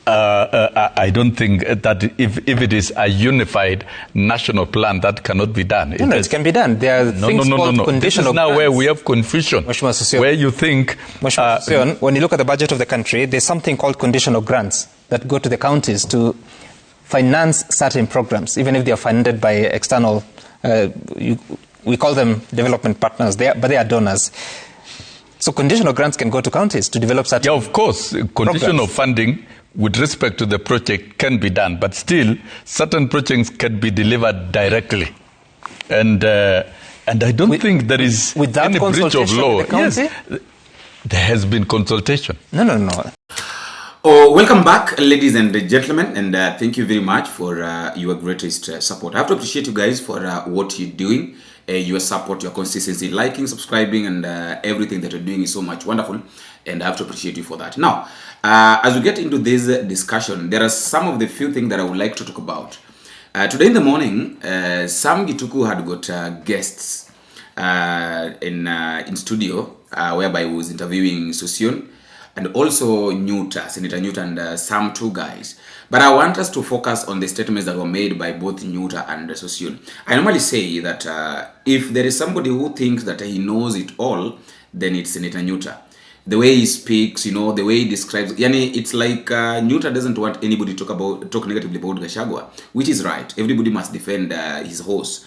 I don't think that if it is a unified national plan, that cannot be done. It can be done. There are things called conditional This is now grants. where we have confusion, where you think... when you look at the budget of the country, there's something called conditional grants that go to the counties to finance certain programs, even if they are funded by external... we call them development partners, but they are donors. So conditional grants can go to counties to develop certain... Yeah, of course. Conditional funding with respect to the project can be done, but still certain projects can be delivered directly. And I don't think there is any breach of law. Yes, there has been consultation. No. Oh, welcome back, ladies and gentlemen, and thank you very much for your greatest support. I have to appreciate you guys for what you're doing. Your support, your consistency, liking, subscribing, and everything that you're doing is so much wonderful, and I have to appreciate you for that. Now, as we get into this discussion, there are some of the few things that I would like to talk about. Today in the morning, Sam Gituku had got guests in studio, whereby he was interviewing Sossion and also Nyuta, Senator Nyuta, and some two guys. But I want us to focus on the statements that were made by both Nyuta and Sossion. I normally say that if there is somebody who thinks that he knows it all, then it's Senator Nyuta. The way he speaks, the way he describes, it's like Nyuta doesn't want anybody to talk negatively about Gachagua, which is right. Everybody must defend his horse.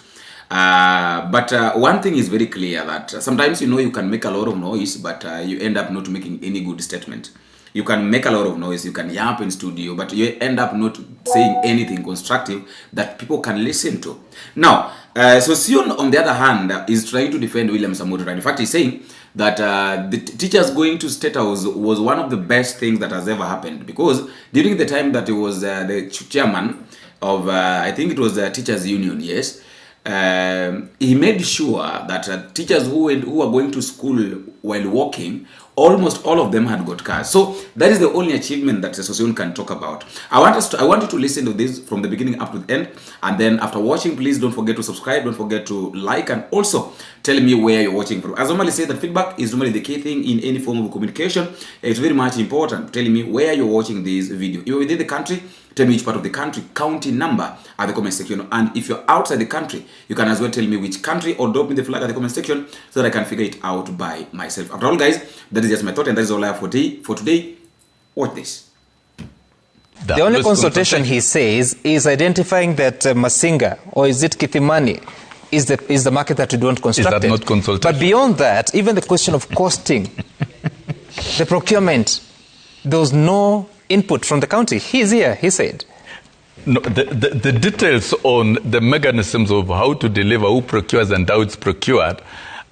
But one thing is very clear, that sometimes you can make a lot of noise, but you end up not making any good statement. You can make a lot of noise, you can yap in studio, but you end up not saying anything constructive that people can listen to. Now, Sossion, on the other hand, is trying to defend William Samoei Ruto. In fact, he's saying that the teachers going to State House was one of the best things that has ever happened, because during the time that he was the chairman of, I think it was the Teachers Union, yes, he made sure that teachers who are going to school while walking, almost all of them had got cars. So that is the only achievement that Sossion can talk about. I want you to listen to this from the beginning up to the end, and then after watching, please don't forget to subscribe, don't forget to like, and also tell me where you're watching from. As I normally say, that feedback is normally the key thing in any form of communication. It's very much important telling me where you're watching this video. If you're within the country, tell me which part of the country, county number at the comment section. And if you're outside the country, you can as well tell me which country, or drop me the flag at the comment section so that I can figure it out by myself. After all, guys, that is just my thought, and that is all I have for today. Watch this. The only consultation he says is identifying that Masinga, or is it Kithimani, is the market that we don't construct. Is that not consultation? But beyond that, even the question of costing, the procurement, there was no input from the county. He's here, he said. No, the details on the mechanisms of how to deliver, who procures and how it's procured,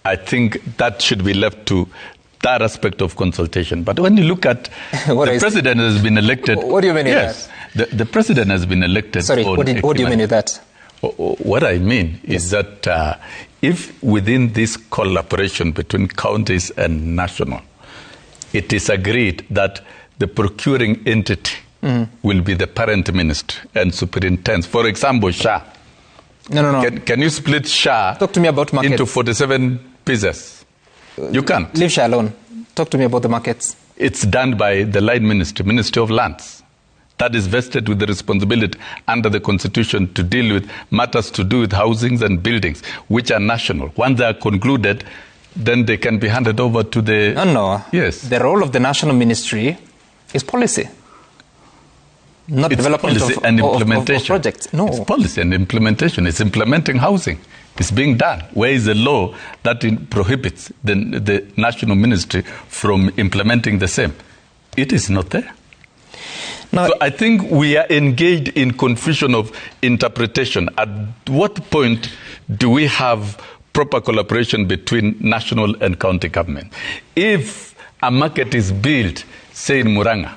I think that should be left to that aspect of consultation. But when you look at the president has been elected... What do you mean with that? The president has been elected... Sorry, what do you mean with that? What I mean is that if within this collaboration between counties and national, it is agreed that the procuring entity will be the parent ministry and superintendents. For example, SHA. No. Can you split SHA Talk to me about markets. into 47 pieces? You can't. Leave SHA alone. Talk to me about the markets. It's done by the line ministry, Ministry of Lands. That is vested with the responsibility under the Constitution to deal with matters to do with housings and buildings, which are national. Once they are concluded, then they can be handed over to the... No. Yes. The role of the national ministry is policy. Not it's development policy and implementation. Of projects. No. It's policy and implementation. It's implementing housing. It's being done. Where is the law that prohibits the national ministry from implementing the same? It is not there. Now, so I think we are engaged in confusion of interpretation. At what point do we have proper collaboration between national and county government? If a market is built, say in Muranga,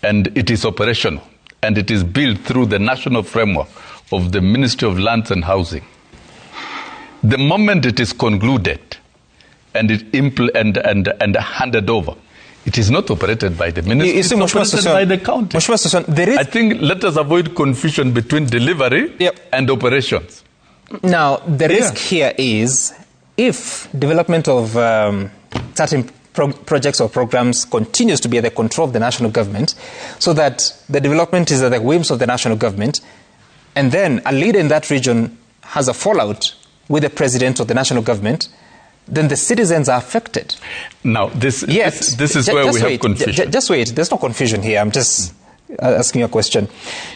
and it is operational, and it is built through the national framework of the Ministry of Lands and Housing, the moment it is concluded and and handed over, it is not operated by the ministry, it's operated by the county. I think let us avoid confusion between delivery and operations. Now, the risk here is if development of certain projects or programs continues to be at the control of the national government, so that the development is at the whims of the national government, and then a leader in that region has a fallout with the president or the national government, then the citizens are affected. Now, this is where we have confusion. Just wait. There's no confusion here. I'm just asking you a question.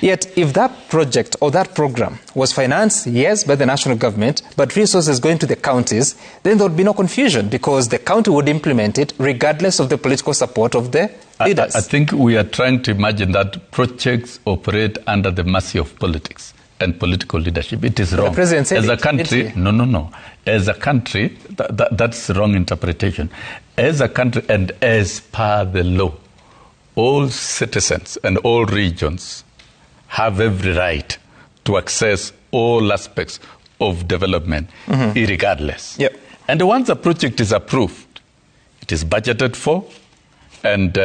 Yet, if that project or that program was financed, yes, by the national government, but resources going to the counties, then there would be no confusion, because the county would implement it regardless of the political support of the leaders. I think we are trying to imagine that projects operate under the mercy of politics and political leadership. It is wrong. The president said as a country, no. As a country, that's the wrong interpretation. As a country and as per the law, all citizens and all regions have every right to access all aspects of development, irregardless. Yep. And once a project is approved, it is budgeted for, and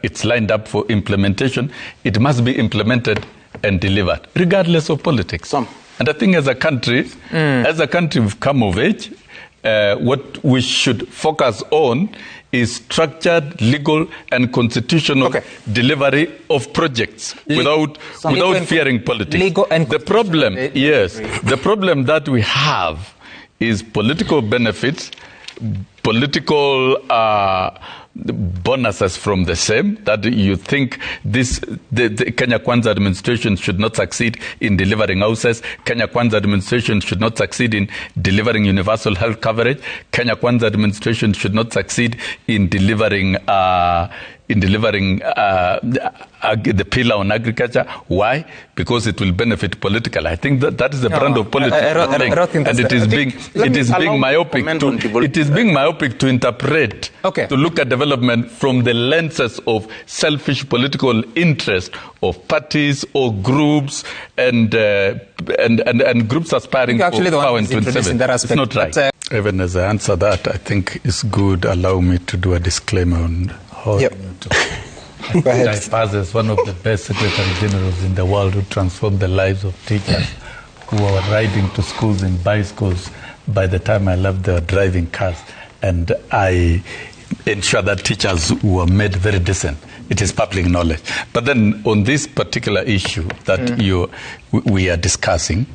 it's lined up for implementation, it must be implemented and delivered, regardless of politics. And I think as a country, we've come of age. What we should focus on is structured, legal, and constitutional delivery of projects without fearing politics. The problem that we have is political benefits, political bonuses from the same, that you think the Kenya Kwanza administration should not succeed in delivering houses, Kenya Kwanza administration should not succeed in delivering universal health coverage, Kenya Kwanza administration should not succeed in delivering the pillar on agriculture. Why? Because it will benefit politically. I think that is the brand of politics. And it is being myopic to interpret, to look at development from the lenses of selfish political interest of parties or groups and groups aspiring for power in 27. It's not right. Even as I answer that, I think it's good. Allow me to do a disclaimer on how Go ahead. I pass as one of the best secretary generals in the world who transformed the lives of teachers who were riding to schools in bicycles. By the time I left, they were driving cars, and I ensure that teachers were made very decent. It is public knowledge. But then on this particular issue that we are discussing,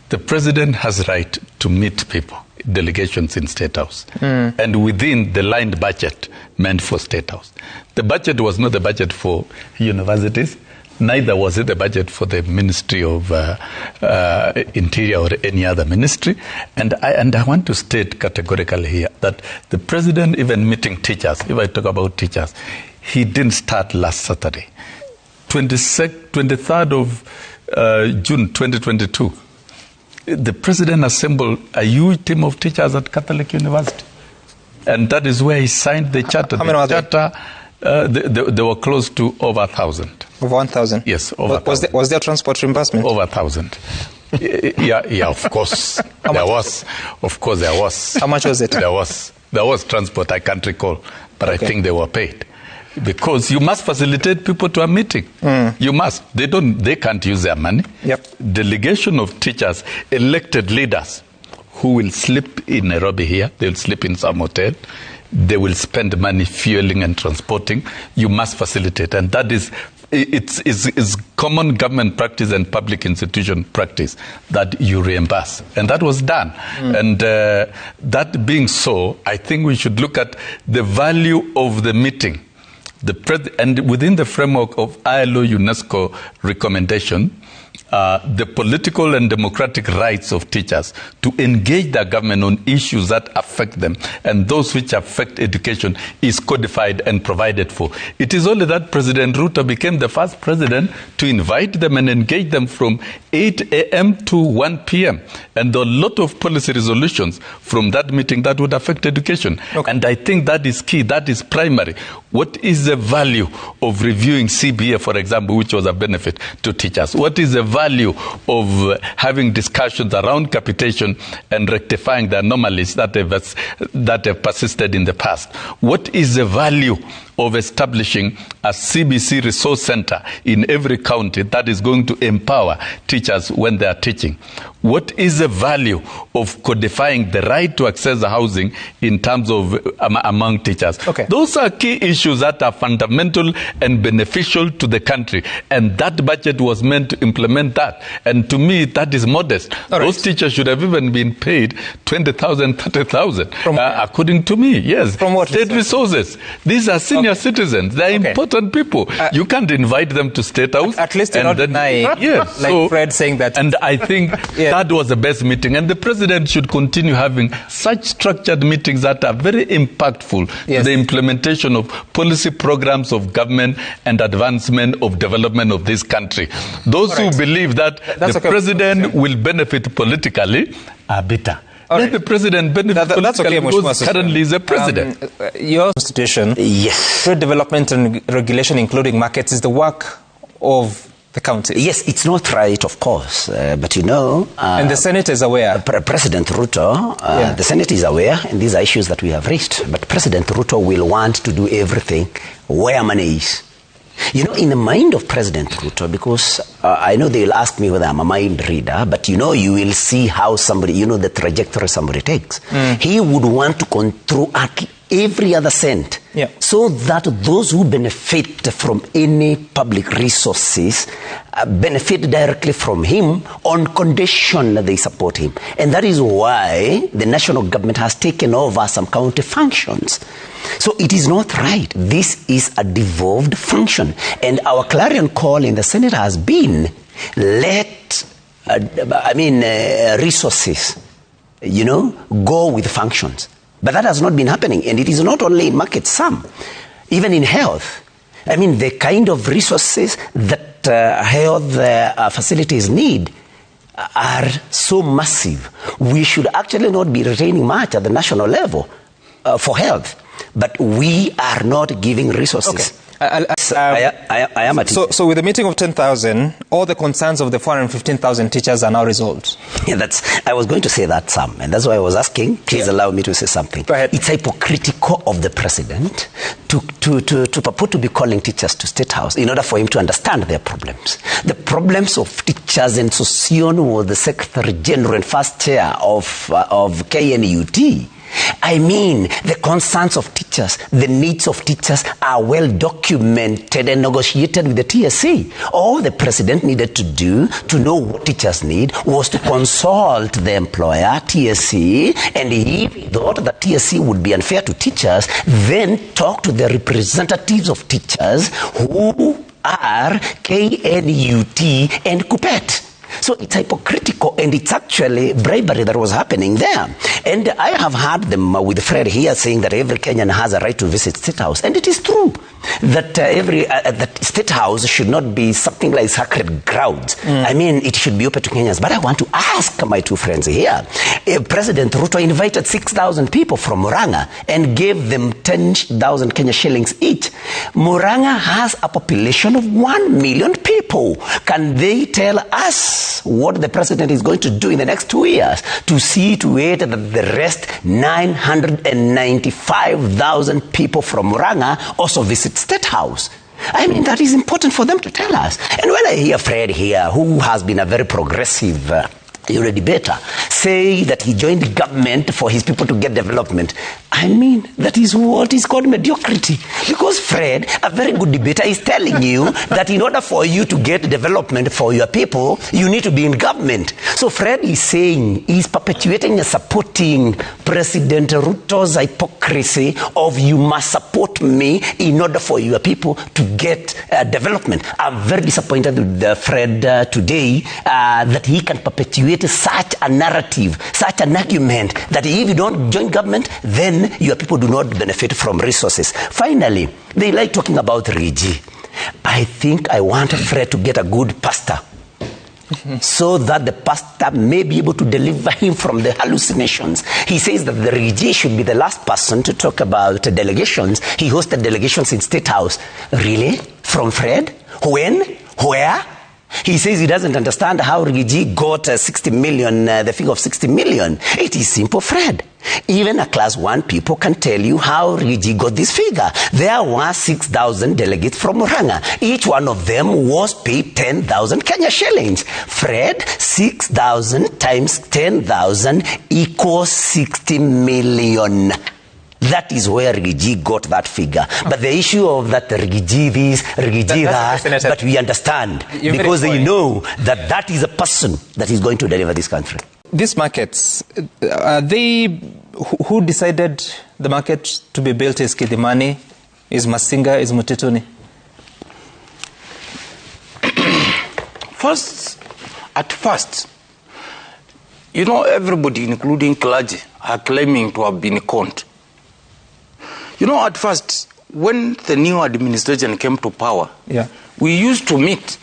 the president has right to meet people, delegations in State House, and within the lined budget meant for State House. The budget was not the budget for universities, neither was it the budget for the Ministry of Interior or any other ministry. And I want to state categorically here that the president, even meeting teachers, if I talk about teachers, he didn't start last Saturday. 23rd of June 2022, the president assembled a huge team of teachers at Catholic University. And that is where he signed the charter. How many were there? They were close to over 1,000. Over 1,000? Yes, over 1,000. Was there transport reimbursement? Over 1,000. Yeah, of course. There was. Of course, there was. How much was it? There was transport, I can't recall. But I think they were paid. Because you must facilitate people to a meeting. You must. They can't use their money. Yep. Delegation of teachers, elected leaders, who will sleep in Nairobi here, they'll sleep in some hotel, they will spend money fueling and transporting. You must facilitate. And that is common government practice and public institution practice that you reimburse. And that was done. And that being so, I think we should look at the value of the meeting. And within the framework of ILO UNESCO recommendation, the political and democratic rights of teachers to engage the government on issues that affect them and those which affect education is codified and provided for. It is only that President Ruto became the first president to invite them and engage them from 8 a.m. to 1 p.m. And there are a lot of policy resolutions from that meeting that would affect education. And I think that is key, that is primary. What is the value of reviewing CBA, for example, which was a benefit to teachers? What is the value of having discussions around capitation and rectifying the anomalies that have persisted in the past? What is the value of establishing a CBC resource center in every county that is going to empower teachers when they are teaching? What is the value of codifying the right to access the housing in terms of among teachers? Okay. Those are key issues that are fundamental and beneficial to the country, and that budget was meant to implement that. And to me, that is modest. All right. Those teachers should have even been paid 20,000, 30,000, according to me. Yes. From what? State resources. These are senior citizens. They are important people. You can't invite them to State House. At least you're not denying, yes. like Fred saying that. And I think that was the best meeting. And the president should continue having such structured meetings that are very impactful to the implementation of policy programs of government and advancement of development of this country. Those who believe that the president will benefit politically are bitter. Let the president benefit politically because currently he's a president. Your constitution, trade development and regulation, including markets, is the work of the county. Yes, it's not right, of course, but you know... and the Senate is aware. President Ruto, the Senate is aware, and these are issues that we have raised. But President Ruto will want to do everything where money is. You know, in the mind of President Ruto, because I know they'll ask me whether I'm a mind reader, but you know, you will see how somebody, you know, the trajectory somebody takes. He would want to control every other cent, so that those who benefit from any public resources benefit directly from him on condition that they support him. And that is why the national government has taken over some county functions. So it is not right. This is a devolved function. And our clarion call in the Senate has been, let, resources, you know, go with functions. But that has not been happening. And it is not only in markets, some, even in health. I mean, the kind of resources that health facilities need are so massive. We should actually not be retaining much at the national level for health. But we are not giving resources. I am at so with the meeting of 10,000, all the concerns of the 415,000 teachers are now resolved. Yeah, I was going to say that, Sam, and that's why I was asking. Please allow me to say something. Go ahead. It's hypocritical of the president to purport to be calling teachers to State House in order for him to understand their problems. The problems of teachers, and Sossion was the Secretary General and first chair of KNUT. I mean, the concerns of teachers, the needs of teachers are well documented and negotiated with the TSC. All the president needed to do to know what teachers need was to consult the employer, TSC, and if he thought that TSC would be unfair to teachers, then talk to the representatives of teachers who are KNUT and KUPPET. So it's hypocritical, and it's actually bribery that was happening there. And I have heard them with Fred here saying that every Kenyan has a right to visit State House. And it is true that that State House should not be something like sacred ground. I mean, it should be open to Kenyans. But I want to ask my two friends here. President Ruto invited 6,000 people from Murang'a and gave them 10,000 Kenya shillings each. Murang'a has a population of 1 million people. Can they tell us what the president is going to do in the next 2 years to see to it that the rest 995,000 people from Murang'a also visit State House? I mean, that is important for them to tell us. And when I hear Fred here, who has been a very progressive debater, say that he joined the government for his people to get development, I mean, that is what is called mediocrity. Because Fred, a very good debater, is telling you that in order for you to get development for your people, you need to be in government. So Fred is saying, he's perpetuating and supporting President Ruto's hypocrisy of you must support me in order for your people to get development. I'm very disappointed with Fred today that he can perpetuate such a narrative, such an argument that if you don't join government, then your people do not benefit from resources. Finally, they like talking about Rigi. I think I want Fred to get a good pastor so that the pastor may be able to deliver him from the hallucinations. He says that the Rigiji should be the last person to talk about delegations. He hosted delegations in State House. Really? From Fred? When? Where? He says he doesn't understand how Rigiji got 60 million, the figure of 60 million. It is simple, Fred. Even a class 1 people can tell you how Rigiji got this figure. There were 6,000 delegates from Murang'a. Each one of them was paid 10,000 Kenya shillings. Fred, 6,000 times 10,000 equals 60 million. That is where Rigiji got that figure. But the issue of that Rigiji this, Rigiji that, but we understand because they know that that is a person that is going to deliver this country. These markets, are they, who decided the market to be built? Is Kidimani, is Masinga, is Mutituni? At first, you know, everybody, including clergy, are claiming to have been conned. You know, at first, when the new administration came to power, we used to meet,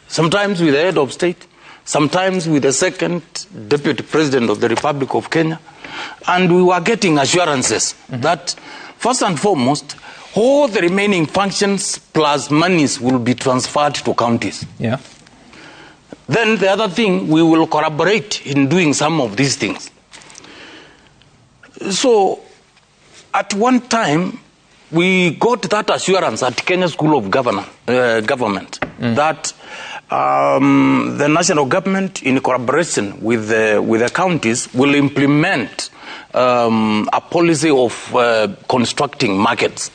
sometimes with the head of state, sometimes with the second deputy president of the Republic of Kenya, and we were getting assurances that, first and foremost, all the remaining functions plus monies will be transferred to counties. Yeah. Then the other thing, we will collaborate in doing some of these things. So, at one time, we got that assurance at Kenya School of Government that the national government, in collaboration with the counties, will implement a policy of constructing markets.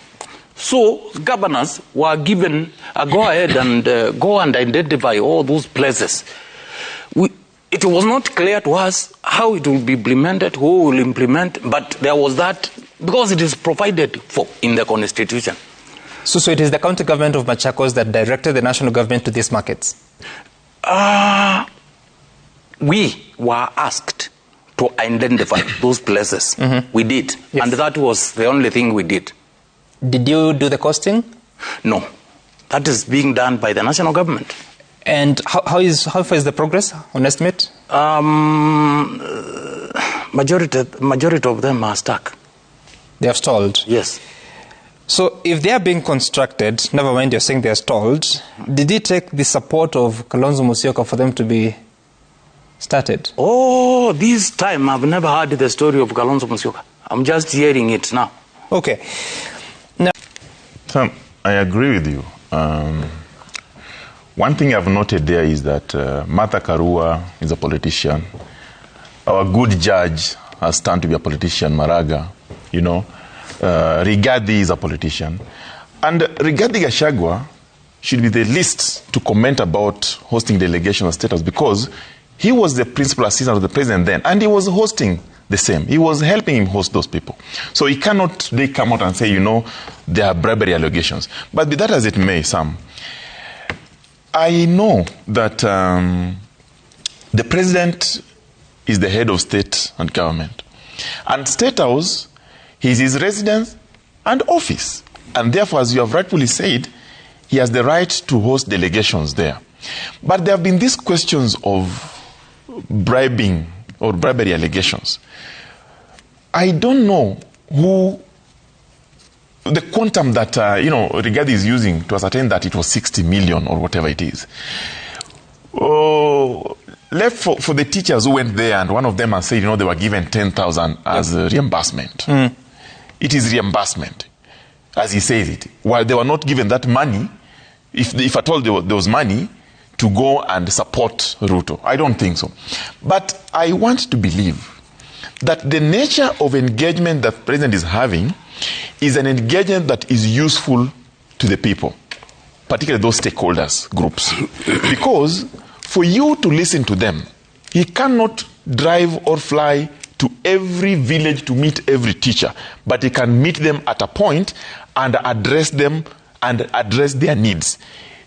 So governors were given a go-ahead and go and identify all those places. It was not clear to us how it will be implemented, who will implement, but there was that, because it is provided for in the constitution. So it is the county government of Machakos that directed the national government to these markets? We were asked to identify those places. We did, and that was the only thing we did. Did you do the costing? No, that is being done by the national government. And how far is the progress on estimate? Majority of them are stuck. They have stalled? Yes. So if they are being constructed, never mind you're saying they're stalled, did it take the support of Kalonzo Musyoka for them to be started? Oh, this time I've never heard the story of Kalonzo Musyoka. I'm just hearing it now. Okay. Now, Sam, I agree with you. One thing I've noted there is that Martha Karua is a politician. Our good judge has turned to be a politician, Maraga, you know. Rigathi is a politician. And Rigathi Gachagua should be the least to comment about hosting delegation of status, because he was the principal assistant of the president then, and he was hosting the same. He was helping him host those people. So he cannot today come out and say, you know, there are bribery allegations. But be that as it may, Sam, I know that the president is the head of state and government. And State House is his residence and office. And therefore, as you have rightfully said, he has the right to host delegations there. But there have been these questions of bribing or bribery allegations. I don't know who, the quantum that, Rigathi is using to ascertain that it was 60 million or whatever it is. Left for the teachers who went there, and one of them has said, they were given 10,000 as reimbursement. It is reimbursement, as he says it. While they were not given that money, if at all there was money, to go and support Ruto. I don't think so. But I want to believe that the nature of engagement that the president is having is an engagement that is useful to the people, particularly those stakeholders groups. Because for you to listen to them, he cannot drive or fly to every village to meet every teacher, but he can meet them at a point and address them and address their needs.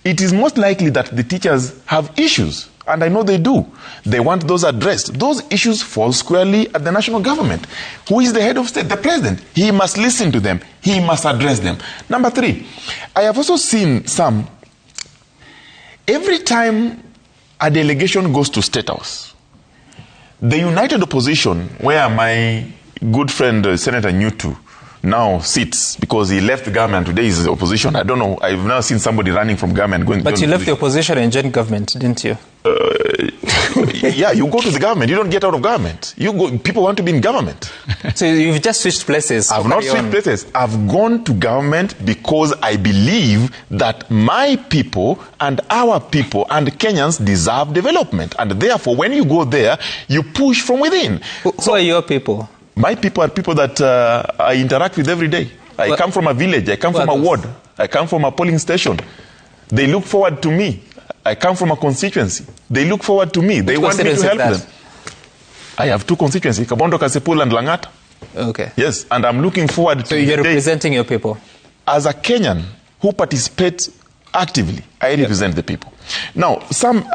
It is most likely that the teachers have issues, and I know they do. They want those addressed. Those issues fall squarely at the national government. Who is the head of state? The president. He must listen to them. He must address them. Number 3, I have also seen some, every time a delegation goes to State House. The united opposition, where my good friend Senator Nyuta now sits, because he left the government, today is the opposition. I don't know, I've never seen somebody running from government going to But you left the opposition and joined government, didn't you? Yeah, you go to the government, you don't get out of government. You go, people want to be in government. So you've just switched places. I've not switched places. I've gone to government because I believe that my people and our people and Kenyans deserve development. And therefore, when you go there, you push from within. Who are your people? My people are people that I interact with every day. I come from a village. I come from a ward. I come from a polling station. They look forward to me. I come from a constituency. They look forward to me. They want me to help them. I have two constituencies, Kabondo, Kasipul, and Langata. Okay. Yes, and I'm looking forward to. So you're representing your people? As a Kenyan who participates actively, I represent the people. Now,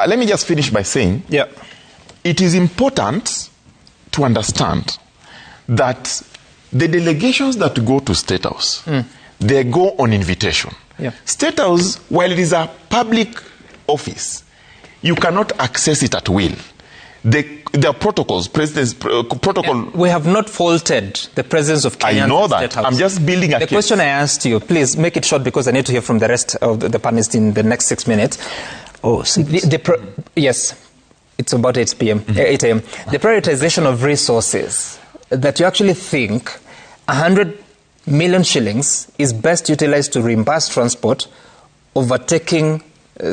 let me just finish by saying, it is important to understand that the delegations that go to State House, they go on invitation. State House, while it is a public office, you cannot access it at will. There are protocols, president's protocol. We have not faulted the presence of Kenyans. I know in that. State House. I'm just building a The case. question I asked you, please make it short because I need to hear from the rest of the panelists in the next 6 minutes. Oh, 6? Yes, it's about 8 p.m., 8 a.m. The prioritization of resources that you actually think 100 million shillings is best utilized to reimburse transport over taking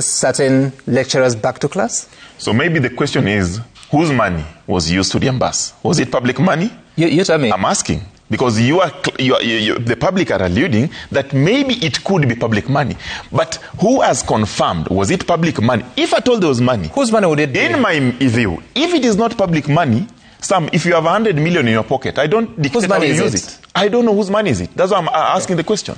certain lecturers back to class? So maybe the question is, whose money was used to reimburse? Was it public money? You tell me. I'm asking. Because the public are alluding that maybe it could be public money. But who has confirmed? Was it public money? If at all there was money. Whose money would it be? In my view, if it is not public money, Sam, if you have 100 million in your pocket, I don't dictate how you use it. I don't know whose money is it. That's why I'm asking the question.